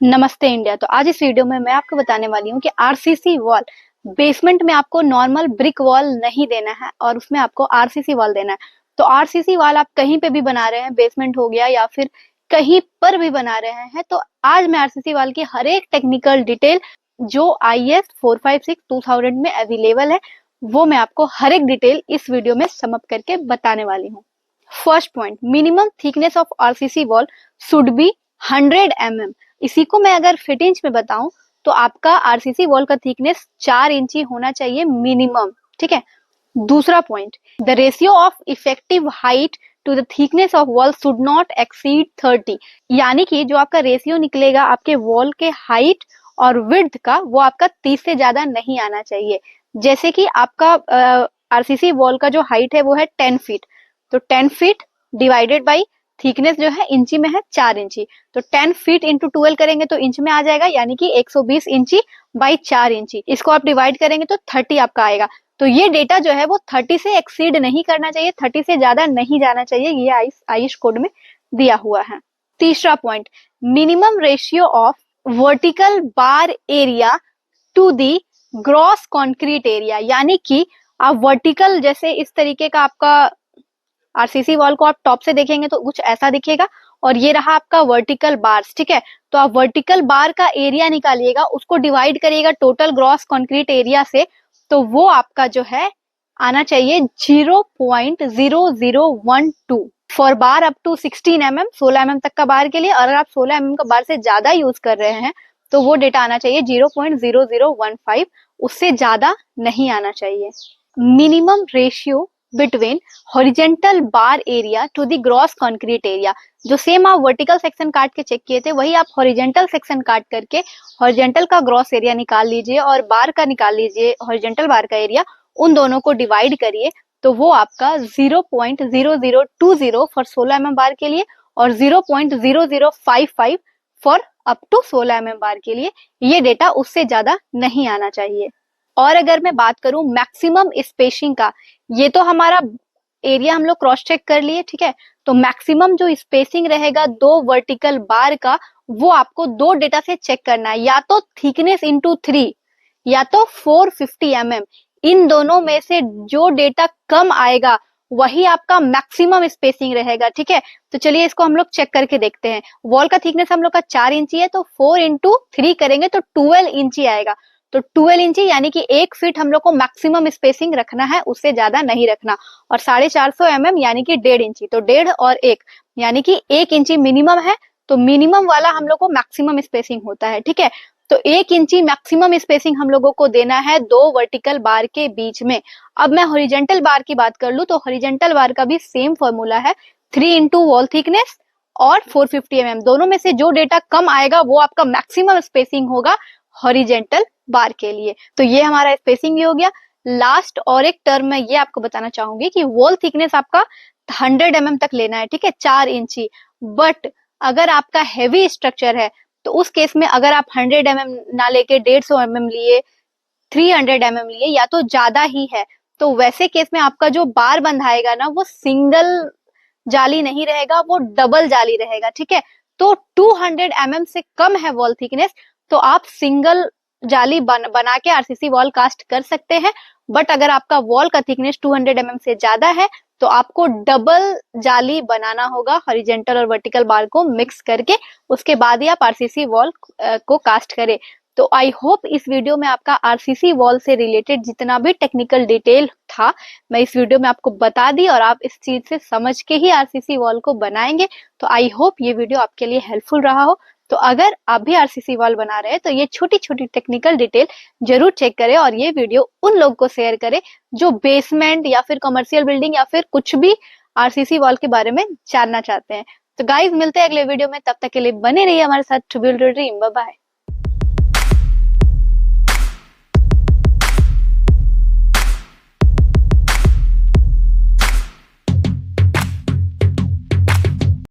नमस्ते इंडिया। तो आज इस वीडियो में मैं आपको बताने वाली हूँ कि आरसीसी वॉल बेसमेंट में आपको नॉर्मल ब्रिक वॉल नहीं देना है और उसमें आपको आरसीसी वॉल देना है। तो आरसीसी वॉल आप कहीं पे भी बना रहे हैं, बेसमेंट हो गया या फिर कहीं पर भी बना रहे हैं, तो आज मैं आरसीसी वॉल की हर एक टेक्निकल डिटेल जो IS 456 2000 में अवेलेबल है वो मैं आपको हर एक डिटेल इस वीडियो में समअप करके बताने वाली हूँ। First point, minimum thickness of RCC wall should be 100 mm। इसी को मैं अगर फीट इंच में बताऊं तो आपका आरसीसी वॉल का थिकनेस 4 इंची होना चाहिए मिनिमम। ठीक है। दूसरा point, the ratio of effective height to the thickness of wall should not exceed 30। यानी कि जो आपका रेशियो निकलेगा आपके वॉल के हाइट और विड्थ का, वो आपका 30 से ज्यादा नहीं आना चाहिए। जैसे कि आपका आरसीसी वॉल का जो हाइट है वो है 10 फीट, तो 10 फीट डिवाइडेड बाई थिकनेस जो है इंची में है 4 इंची, तो 10 फीट इंटू 12 करेंगे तो इंच में आ जाएगा, यानी कि 120 इंची बाई 4 इंची। इसको आप डिवाइड करेंगे तो 30 आपका आएगा। तो ये डेटा जो है वो 30 से एक्सीड नहीं करना चाहिए, 30 से ज्यादा नहीं जाना चाहिए, ये आईएस कोड में दिया हुआ है। तीसरा point, minimum ratio of vertical bar area to the gross concrete area. यानी कि आप वर्टिकल, जैसे इस तरीके का आपका आरसीसी वॉल को आप टॉप से देखेंगे तो कुछ ऐसा दिखेगा, और ये रहा आपका वर्टिकल बार्स। ठीक है। तो आप वर्टिकल बार का एरिया निकालिएगा, उसको डिवाइड करिएगा टोटल ग्रॉस कंक्रीट एरिया से, तो वो आपका जो है आना चाहिए 0.0012 for bar up to 16 mm, 16 mm तक का बार के लिए। और अगर आप 16 mm का बार से ज्यादा यूज कर रहे हैं तो वो डेटा आना चाहिए 0.0015, उससे ज्यादा नहीं आना चाहिए। Minimum ratio between horizontal bar area to the gross concrete area, जो सेम आप वर्टिकल सेक्शन काट के चेक किए थे वही आप हॉरिजेंटल सेक्शन काट करके हॉरिजेंटल का ग्रॉस एरिया निकाल लीजिए और बार का निकाल लीजिए हॉरिजेंटल बार का एरिया, उन दोनों को डिवाइड करिए तो वो आपका 0.0020 फॉर 16 mm बार के लिए और 0.0055 फॉर अप टू 16 mm बार के लिए। ये डेटा उससे ज्यादा नहीं आना चाहिए। और अगर मैं बात करूं मैक्सिमम स्पेसिंग का, ये तो हमारा एरिया हम लोग क्रॉस चेक कर लिए। ठीक है। तो मैक्सिमम जो स्पेसिंग रहेगा दो वर्टिकल बार का, वो आपको दो डेटा से चेक करना है, या तो थिकनेस इंटू 3 या तो 450 mm। इन दोनों में से जो डेटा कम आएगा वही आपका मैक्सिमम स्पेसिंग रहेगा। ठीक है। तो चलिए इसको हम लोग चेक करके देखते हैं। वॉल का थिकनेस हम लोग का 4 इंची है, तो 4 इंटू 3 करेंगे तो 12 इंची आएगा। तो 12 इंची यानी कि 1 फीट हम लोग को मैक्सिमम स्पेसिंग रखना है, उससे ज्यादा नहीं रखना। और 450 mm यानी कि 1.5 इंची, तो 1.5 और 1 यानी कि 1 इंची मिनिमम है, तो मिनिमम वाला हम लोग को मैक्सिमम स्पेसिंग होता है। ठीक है। तो 1 इंची मैक्सिमम स्पेसिंग हम लोगों को देना है दो वर्टिकल बार के बीच में। अब मैं हॉरिजेंटल बार की बात कर लूं तो हॉरिजेंटल बार का भी सेम फॉर्मूला है, 3 इंटू वॉल थिकनेस और 450 mm। दोनों में से जो डेटा कम आएगा वो आपका मैक्सिमम स्पेसिंग होगा हॉरिजेंटल बार के लिए। तो ये हमारा स्पेसिंग भी हो गया। लास्ट और एक टर्म में ये आपको बताना चाहूंगी कि वॉल थिकनेस आपका 100 mm तक लेना है। ठीक है, 4 इंची। बट अगर आपका हैवी स्ट्रक्चर है तो उस केस में अगर आप 100 mm ना लेके 150 mm लिए, 300 mm लिए, या तो ज्यादा ही है, तो वैसे केस में आपका जो बार बंधाएगा ना वो सिंगल जाली नहीं रहेगा, वो डबल जाली रहेगा। ठीक है। तो 200 mm से कम है वॉल थिकनेस तो आप सिंगल जाली बना के आरसीसी वॉल कास्ट कर सकते हैं। बट अगर आपका वॉल का थिकनेस 200 mm से ज्यादा है तो आपको डबल जाली बनाना होगा हॉरिजेंटल और वर्टिकल बार को मिक्स करके, उसके बाद ही आप आरसीसी वॉल को कास्ट करें। तो आई होप इस वीडियो में आपका आरसीसी वॉल से रिलेटेड जितना भी टेक्निकल डिटेल था मैं इस वीडियो में आपको बता दी और आप इस चीज से समझ के ही आरसीसी वॉल को बनाएंगे। तो आई होप ये वीडियो आपके लिए हेल्पफुल रहा हो। तो अगर आप भी आरसीसी वॉल बना रहे हैं तो ये छोटी छोटी टेक्निकल डिटेल जरूर चेक करें और ये वीडियो उन लोग को शेयर करें जो बेसमेंट या फिर कमर्शियल बिल्डिंग या फिर कुछ भी आरसीसी वॉल के बारे में जानना चाहते हैं। तो गाइज मिलते हैं अगले वीडियो में, तब तक के लिए बने रहिए हमारे साथ to build your dream. Bye bye.